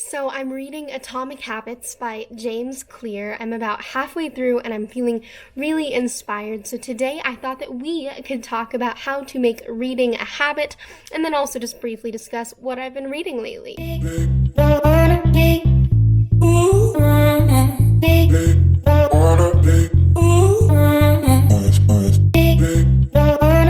So I'm reading Atomic Habits by James Clear. I'm about halfway through and I'm feeling really inspired. So today I thought that we could talk about how to make reading a habit and then also just briefly discuss what I've been reading lately.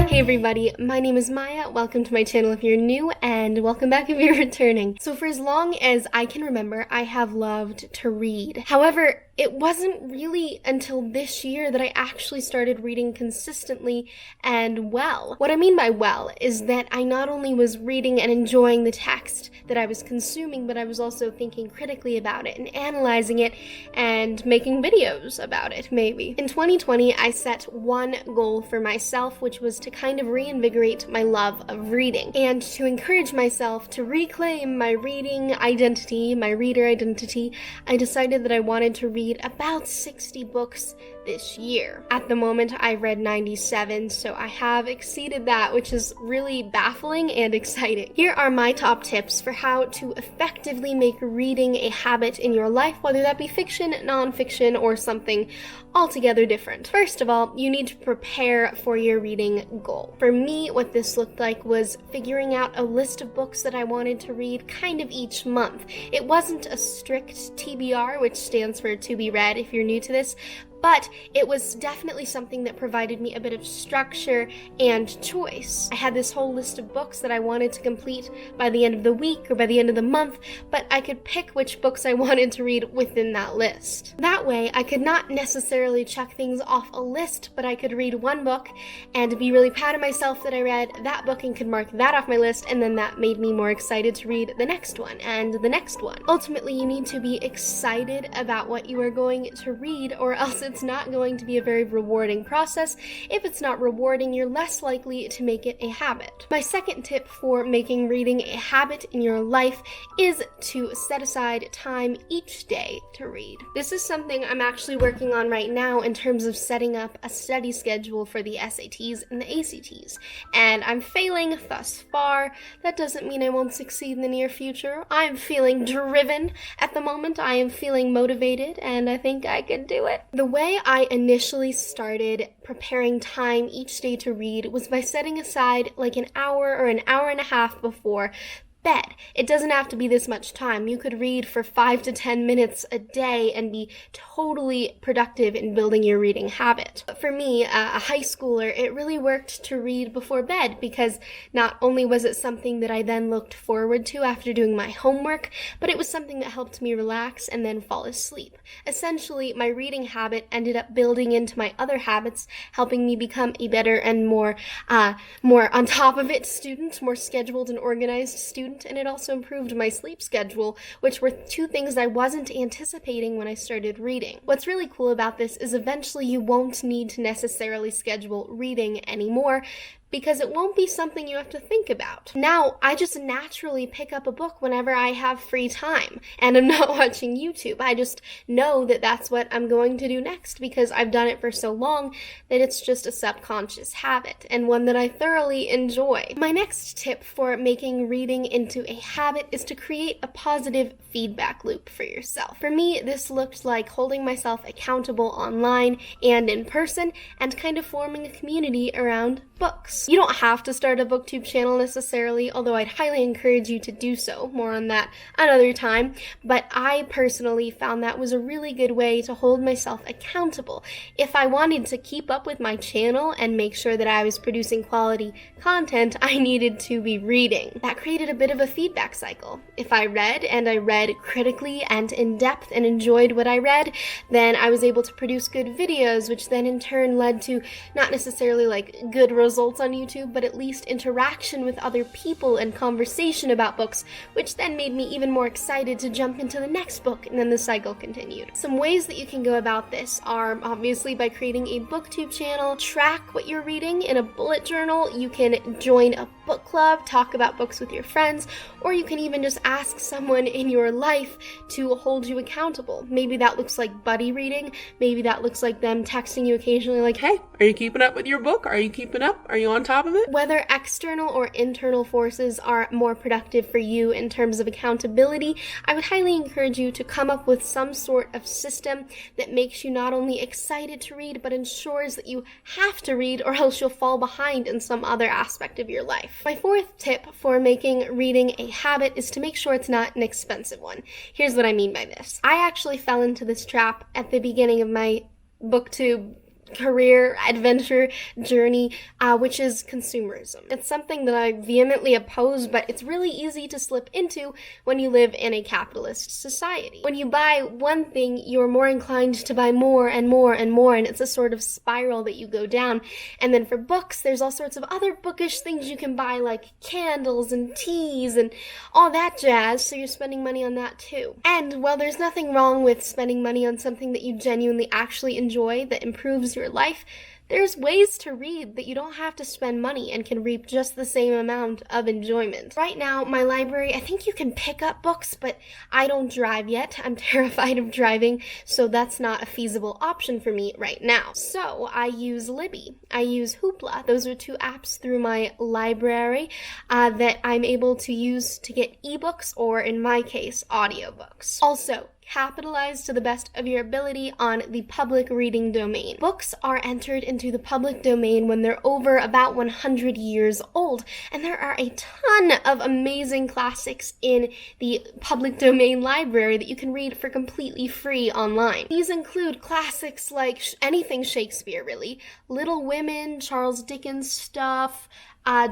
Hey everybody, my name is Maya. Welcome to my channel if you're new, and welcome back if you're returning. So for as long as I can remember, I have loved to read. However, it wasn't really until this year that I actually started reading consistently and well. What I mean by well is that I not only was reading and enjoying the text that I was consuming, but I was also thinking critically about it and analyzing it and making videos about it, maybe. In 2020, I set one goal for myself, which was to kind of reinvigorate my love of reading and to encourage myself to reclaim my reading identity, my reader identity. I decided that I wanted to read about 60 books this year. At the moment, I read 97, so I have exceeded that, which is really baffling and exciting. Here are my top tips for how to effectively make reading a habit in your life, whether that be fiction, nonfiction, or something altogether different. First of all, you need to prepare for your reading goal. For me, what this looked like was figuring out a list of books that I wanted to read kind of each month. It wasn't a strict TBR, which stands for to be read if you're new to this, but it was definitely something that provided me a bit of structure and choice. I had this whole list of books that I wanted to complete by the end of the week or by the end of the month, but I could pick which books I wanted to read within that list. That way, I could not necessarily check things off a list, but I could read one book and be really proud of myself that I read that book and could mark that off my list, and then that made me more excited to read the next one and the next one. Ultimately, you need to be excited about what you are going to read, or else it's not going to be a very rewarding process. If it's not rewarding, you're less likely to make it a habit. My second tip for making reading a habit in your life is to set aside time each day to read. This is something I'm actually working on right now in terms of setting up a study schedule for the SATs and the ACTs, and I'm failing thus far. That doesn't mean I won't succeed in the near future. I'm feeling driven at the moment. I am feeling motivated, and I think I can do it. The way I initially started preparing time each day to read was by setting aside like an hour or an hour and a half before bed. It doesn't have to be this much time. You could read for 5 to 10 minutes a day and be totally productive in building your reading habit. But for me, a high schooler, it really worked to read before bed because not only was it something that I then looked forward to after doing my homework, but it was something that helped me relax and then fall asleep. Essentially, my reading habit ended up building into my other habits, helping me become a better and more on top of it student, more scheduled and organized student. And it also improved my sleep schedule, which were two things I wasn't anticipating when I started reading. What's really cool about this is eventually you won't need to necessarily schedule reading anymore, because it won't be something you have to think about. Now, I just naturally pick up a book whenever I have free time, and I'm not watching YouTube. I just know that that's what I'm going to do next because I've done it for so long that it's just a subconscious habit, and one that I thoroughly enjoy. My next tip for making reading into a habit is to create a positive feedback loop for yourself. For me, this looked like holding myself accountable online and in person, and kind of forming a community around books. You don't have to start a booktube channel necessarily, although I'd highly encourage you to do so. More on that another time. But I personally found that was a really good way to hold myself accountable. If I wanted to keep up with my channel and make sure that I was producing quality content, I needed to be reading. That created a bit of a feedback cycle. If I read, and I read critically and in depth and enjoyed what I read, then I was able to produce good videos, which then in turn led to not necessarily like good results on YouTube, but at least interaction with other people and conversation about books, which then made me even more excited to jump into the next book, and then the cycle continued. Some ways that you can go about this are obviously by creating a booktube channel, track what you're reading in a bullet journal. You can join a book club, talk about books with your friends, or you can even just ask someone in your life to hold you accountable. Maybe that looks like buddy reading, maybe that looks like them texting you occasionally like, hey, are you keeping up with your book? Are you keeping up? Are you on on top of it? Whether external or internal forces are more productive for you in terms of accountability, I would highly encourage you to come up with some sort of system that makes you not only excited to read, but ensures that you have to read or else you'll fall behind in some other aspect of your life. My fourth tip for making reading a habit is to make sure it's not an expensive one. Here's what I mean by this. I actually fell into this trap at the beginning of my booktube career adventure journey, which is consumerism. It's something that I vehemently oppose, but it's really easy to slip into when you live in a capitalist society. When you buy one thing, you're more inclined to buy more and more and more, and it's a sort of spiral that you go down. And then for books, there's all sorts of other bookish things you can buy, like candles and teas and all that jazz, so you're spending money on that too. And while there's nothing wrong with spending money on something that you genuinely actually enjoy, that improves your life, there's ways to read that you don't have to spend money and can reap just the same amount of enjoyment. Right now, my library, I think you can pick up books, but I don't drive yet. I'm terrified of driving, so that's not a feasible option for me right now. So I use Libby. I use Hoopla. Those are two apps through my library that I'm able to use to get ebooks, or in my case, audiobooks. Also, capitalize to the best of your ability on the public reading domain. Books are entered into the public domain when they're over about 100 years old, and there are a ton of amazing classics in the public domain library that you can read for completely free online. These include classics like anything Shakespeare, really, Little Women, Charles Dickens stuff,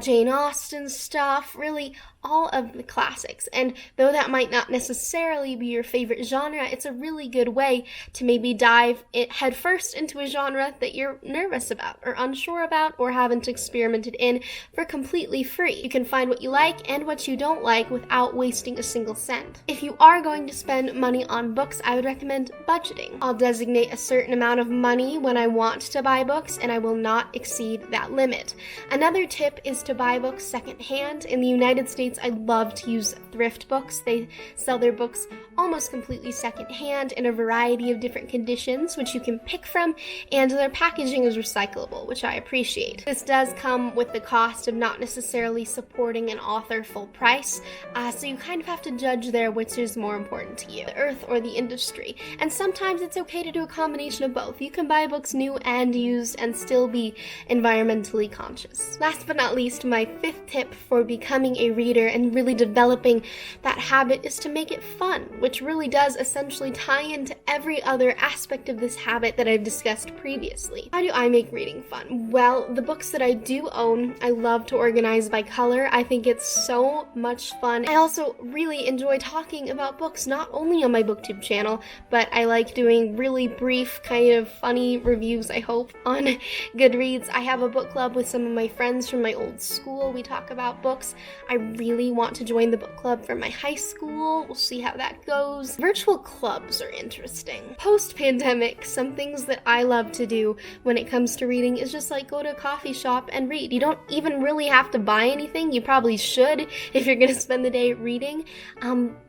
Jane Austen stuff, really all of the classics. And though that might not necessarily be your favorite genre, it's a really good way to maybe dive headfirst into a genre that you're nervous about or unsure about or haven't experimented in for completely free. You can find what you like and what you don't like without wasting a single cent. If you are going to spend money on books, I would recommend budgeting. I'll designate a certain amount of money when I want to buy books, and I will not exceed that limit. Another tip is to buy books secondhand. In the United States, I love to use thrift books. They sell their books almost completely secondhand in a variety of different conditions, which you can pick from, and their packaging is recyclable, which I appreciate. This does come with the cost of not necessarily supporting an author full price, so you kind of have to judge there which is more important to you, the earth or the industry. And sometimes it's okay to do a combination of both. You can buy books new and used and still be environmentally conscious. Last but not least, my fifth tip for becoming a reader and really developing that habit is to make it fun, which really does essentially tie into every other aspect of this habit that I've discussed previously. How do I make reading fun? Well, the books that I do own, I love to organize by color. I think it's so much fun. I also really enjoy talking about books, not only on my BookTube channel, but I like doing really brief, kind of funny reviews, I hope, on Goodreads. I have a book club with some of my friends from my old school. We talk about books. I really want to join the book club from my high school. We'll see how that goes. Virtual clubs are interesting. Post-pandemic, some things that I love to do when it comes to reading is just like go to a coffee shop and read. You don't even really have to buy anything. You probably should if you're going to spend the day reading.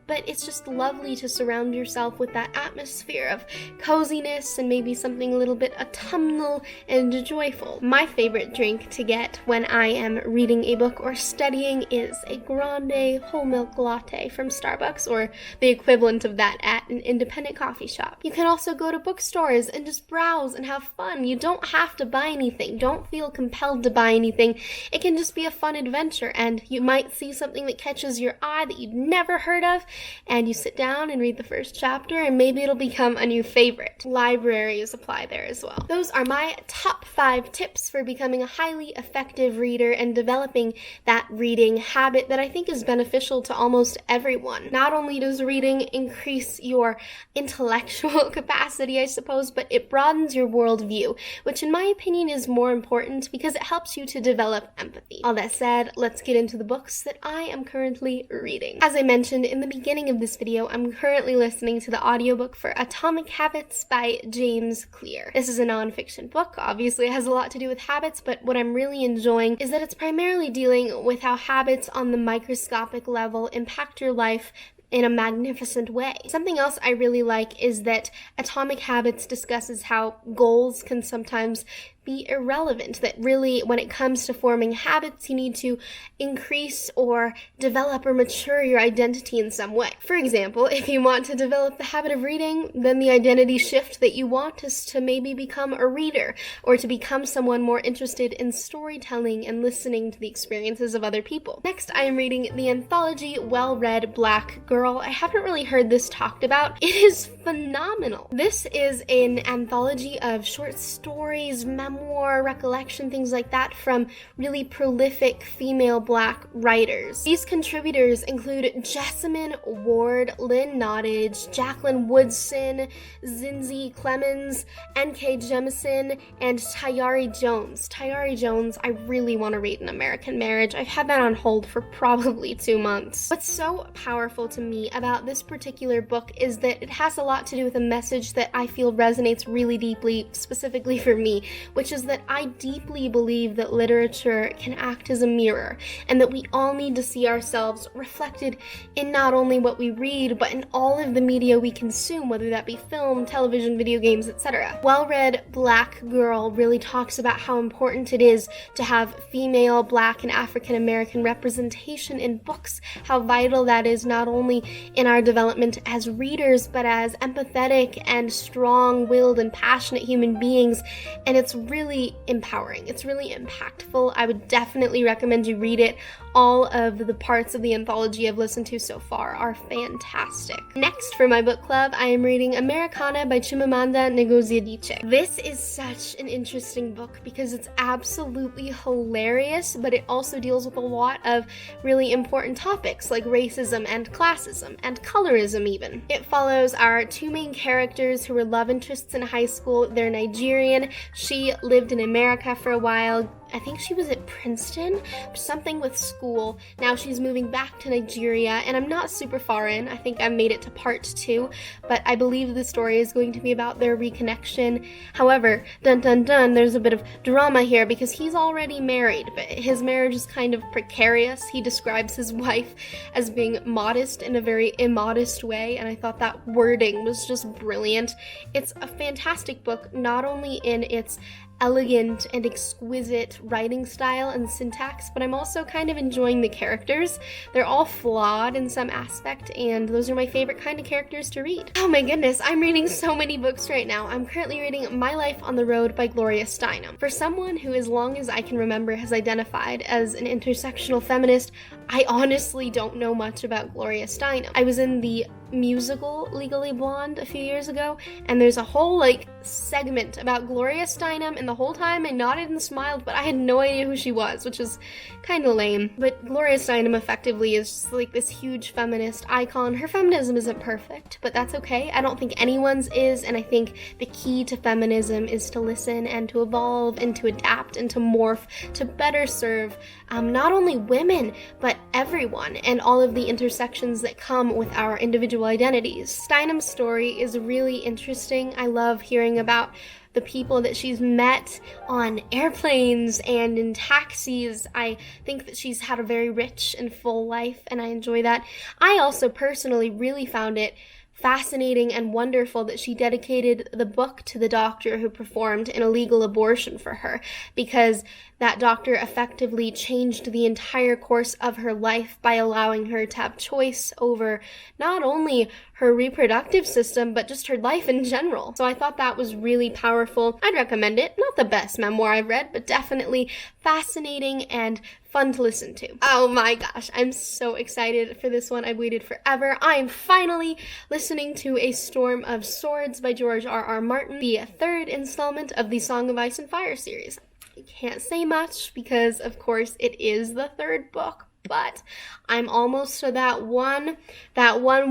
But it's just lovely to surround yourself with that atmosphere of coziness and maybe something a little bit autumnal and joyful. My favorite drink to get when I am reading a book or studying is a grande whole milk latte from Starbucks, or the equivalent of that at an independent coffee shop. You can also go to bookstores and just browse and have fun. You don't have to buy anything. Don't feel compelled to buy anything. It can just be a fun adventure, and you might see something that catches your eye that you'd never heard of, and you sit down and read the first chapter, and maybe it'll become a new favorite. Libraries apply there as well. Those are my top 5 tips for becoming a highly effective reader and developing that reading habit that I think is beneficial to almost everyone. Not only does reading increase your intellectual capacity, I suppose, but it broadens your worldview, which in my opinion is more important because it helps you to develop empathy. All that said, let's get into the books that I am currently reading. As I mentioned in the beginning of this video, I'm currently listening to the audiobook for Atomic Habits by James Clear. This is a nonfiction book. Obviously, it has a lot to do with habits, but what I'm really enjoying is that it's primarily dealing with how habits on the microscopic level impact your life in a magnificent way. Something else I really like is that Atomic Habits discusses how goals can sometimes be irrelevant, that really when it comes to forming habits, you need to increase or develop or mature your identity in some way. For example, if you want to develop the habit of reading, then the identity shift that you want is to maybe become a reader or to become someone more interested in storytelling and listening to the experiences of other people. Next, I am reading the anthology Well-Read Black Girl. I haven't really heard this talked about. It is phenomenal. This is an anthology of short stories, memoir, recollection, things like that from really prolific female Black writers. These contributors include Jessamine Ward, Lynn Nottage, Jacqueline Woodson, Zinzi Clemens, N.K. Jemisin, and Tayari Jones. Tayari Jones, I really want to read An American Marriage. I've had that on hold for probably 2 months. What's so powerful to me about this particular book is that it has a lot to do with a message that I feel resonates really deeply, specifically for me, which is that I deeply believe that literature can act as a mirror, and that we all need to see ourselves reflected in not only what we read, but in all of the media we consume, whether that be film, television, video games, etc. Well-Read Black Girl really talks about how important it is to have female, Black, and African American representation in books, how vital that is not only in our development as readers, but as empathetic and strong-willed and passionate human beings, and it's really empowering. It's really impactful. I would definitely recommend you read it. All of the parts of the anthology I've listened to so far are fantastic. Next, for my book club, I am reading Americana by Chimamanda Ngozi Adichie. This is such an interesting book because it's absolutely hilarious, but it also deals with a lot of really important topics like racism and classism and colorism even. It follows our two main characters who were love interests in high school. They're Nigerian. She lived in America for a while. I think she was at Princeton, something with school. Now she's moving back to Nigeria, and I'm not super far in. I think I made it to part 2, but I believe the story is going to be about their reconnection. However, dun dun dun, there's a bit of drama here because he's already married, but his marriage is kind of precarious. He describes his wife as being modest in a very immodest way, and I thought that wording was just brilliant. It's a fantastic book, not only in its elegant and exquisite writing style and syntax, but I'm also kind of enjoying the characters. They're all flawed in some aspect, and those are my favorite kind of characters to read. Oh my goodness, I'm reading so many books right now. I'm currently reading My Life on the Road by Gloria Steinem. For someone who, as long as I can remember, has identified as an intersectional feminist, I honestly don't know much about Gloria Steinem. I was in the musical Legally Blonde a few years ago, and there's a whole segment about Gloria Steinem, and the whole time I nodded and smiled, but I had no idea who she was, which is kind of lame. But Gloria Steinem effectively is just this huge feminist icon. Her feminism isn't perfect, but that's okay. I don't think anyone's is, and I think the key to feminism is to listen and to evolve and to adapt and to morph to better serve not only women, but everyone and all of the intersections that come with our individual identities. Steinem's story is really interesting. I love hearing about the people that she's met on airplanes and in taxis. I think that she's had a very rich and full life, and I enjoy that. I also personally really found it fascinating and wonderful that she dedicated the book to the doctor who performed an illegal abortion for her, because that doctor effectively changed the entire course of her life by allowing her to have choice over not only her reproductive system, but just her life in general. So I thought that was really powerful. I'd recommend it. Not the best memoir I've read, but definitely fascinating and fun to listen to. Oh my gosh, I'm so excited for this one. I've waited forever. I'm finally listening to A Storm of Swords by George R.R. Martin, the third installment of the Song of Ice and Fire series. I can't say much because, of course, it is the third book, but I'm almost to that one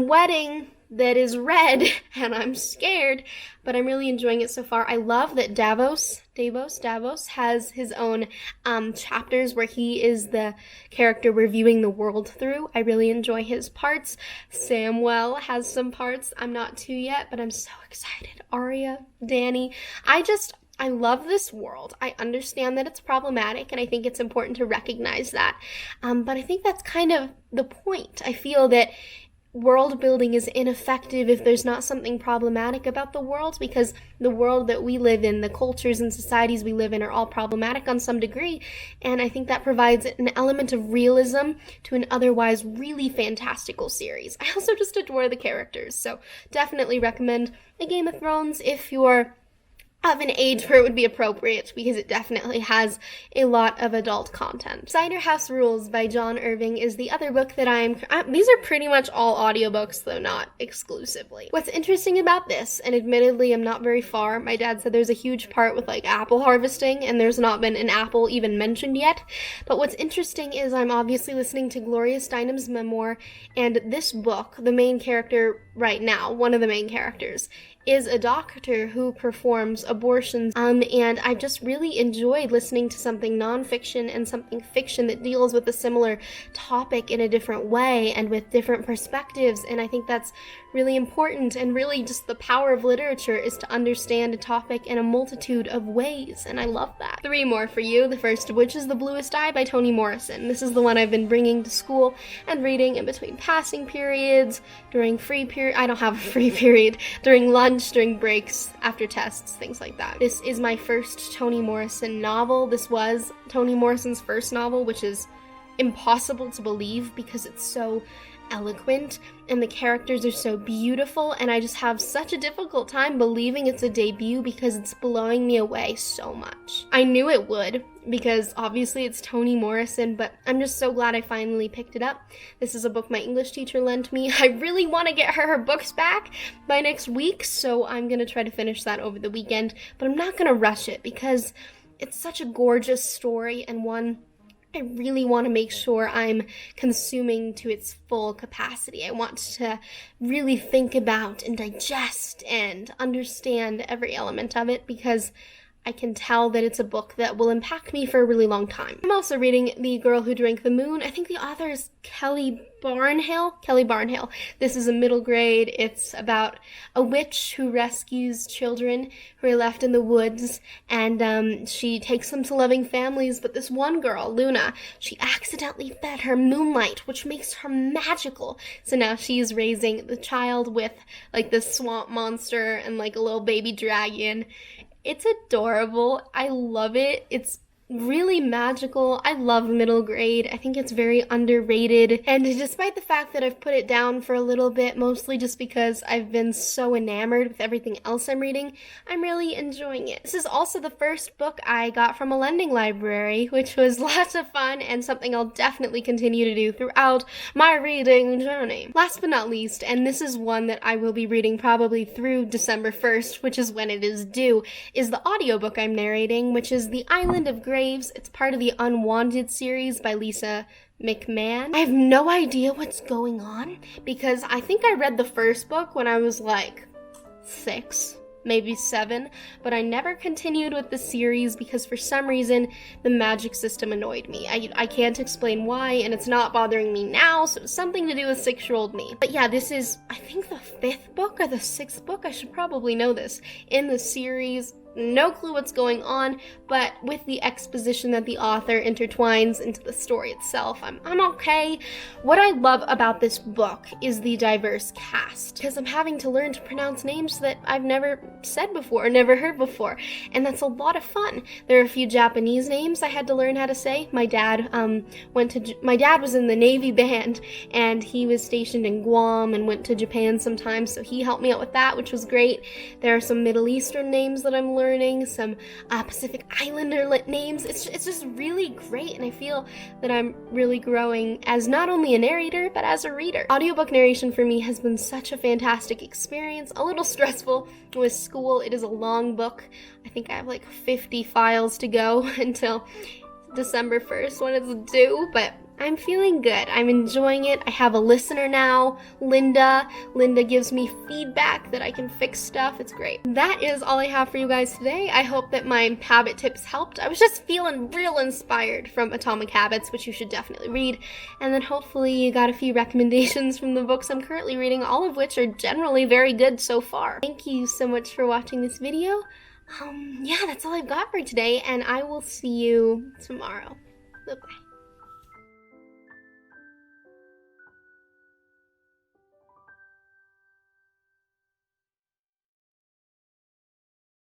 wedding that is red, and I'm scared, but I'm really enjoying it so far. I love that Davos has his own chapters where he is the character we're viewing the world through. I really enjoy his parts. Samwell has some parts I'm not to yet, but I'm so excited. Arya, Dany, I love this world. I understand that it's problematic, and I think it's important to recognize that. But I think that's kind of the point. I feel that world building is ineffective if there's not something problematic about the world, because the world that we live in, the cultures and societies we live in, are all problematic on some degree, and I think that provides an element of realism to an otherwise really fantastical series. I also just adore the characters, so definitely recommend A Game of Thrones if you're of an age where it would be appropriate, because it definitely has a lot of adult content. Cider House Rules by John Irving is the other book that these are pretty much all audiobooks, though not exclusively. What's interesting about this, and admittedly I'm not very far, my dad said there's a huge part with like apple harvesting, and there's not been an apple even mentioned yet, but what's interesting is I'm obviously listening to Gloria Steinem's memoir, and this book, the main character right now, one of the main characters, is a doctor who performs abortions, and I just really enjoyed listening to something nonfiction and something fiction that deals with a similar topic in a different way and with different perspectives, and I think that's really important, and really just the power of literature is to understand a topic in a multitude of ways, and I love that. 3 more for you, the first of which is The Bluest Eye by Toni Morrison. This is the one I've been bringing to school and reading in between passing periods, during free period, I don't have a free period, during lunch, during breaks, after tests, things like that. This is my first Toni Morrison novel. This was Toni Morrison's first novel, which is impossible to believe because it's so eloquent and the characters are so beautiful, and I just have such a difficult time believing it's a debut because it's blowing me away so much. I knew it would, because obviously it's Toni Morrison, but I'm just so glad I finally picked it up. This is a book my English teacher lent me. I really want to get her books back by next week, so I'm going to try to finish that over the weekend, but I'm not going to rush it because it's such a gorgeous story, and one I really want to make sure I'm consuming to its full capacity. I want to really think about and digest and understand every element of it, because I can tell that it's a book that will impact me for a really long time. I'm also reading The Girl Who Drank the Moon. I think the author is Kelly Barnhill. This is a middle grade. It's about a witch who rescues children who are left in the woods, and she takes them to loving families, but this one girl, Luna, she accidentally fed her moonlight, which makes her magical. So now she's raising the child with like this swamp monster and like a little baby dragon. It's adorable. I love it. It's really magical. I love middle grade. I think it's very underrated. And despite the fact that I've put it down for a little bit, mostly just because I've been so enamored with everything else I'm reading, I'm really enjoying it. This is also the first book I got from a lending library, which was lots of fun and something I'll definitely continue to do throughout my reading journey. Last but not least, and this is one that I will be reading probably through December 1st, which is when it is due, is the audiobook I'm narrating, which is The Island of Graves. It's part of the Unwanted series by Lisa McMahon. I have no idea what's going on because I think I read the first book when I was like 6, maybe 7, but I never continued with the series because for some reason the magic system annoyed me. I can't explain why, and it's not bothering me now, so it's something to do with 6-year-old me. But yeah, this is, I think, the 5th book or the 6th book. I should probably know this in the series. No clue what's going on, but with the exposition that the author intertwines into the story itself, I'm okay. What I love about this book is the diverse cast, because I'm having to learn to pronounce names that I've never said before or never heard before, and that's a lot of fun. There are a few Japanese names I had to learn how to say. My dad was in the Navy band, and he was stationed in Guam and went to Japan sometimes, so he helped me out with that, which was great. There are some Middle Eastern names that I'm learning, some Pacific Islander names. It's just really great, and I feel that I'm really growing as not only a narrator, but as a reader. Audiobook narration for me has been such a fantastic experience, a little stressful with school. It is a long book. I think I have like 50 files to go until December 1st when it's due, but I'm feeling good. I'm enjoying it. I have a listener now, Linda. Linda gives me feedback that I can fix stuff. It's great. That is all I have for you guys today. I hope that my habit tips helped. I was just feeling real inspired from Atomic Habits, which you should definitely read. And then hopefully you got a few recommendations from the books I'm currently reading, all of which are generally very good so far. Thank you so much for watching this video. Yeah, that's all I've got for today, and I will see you tomorrow. Bye-bye.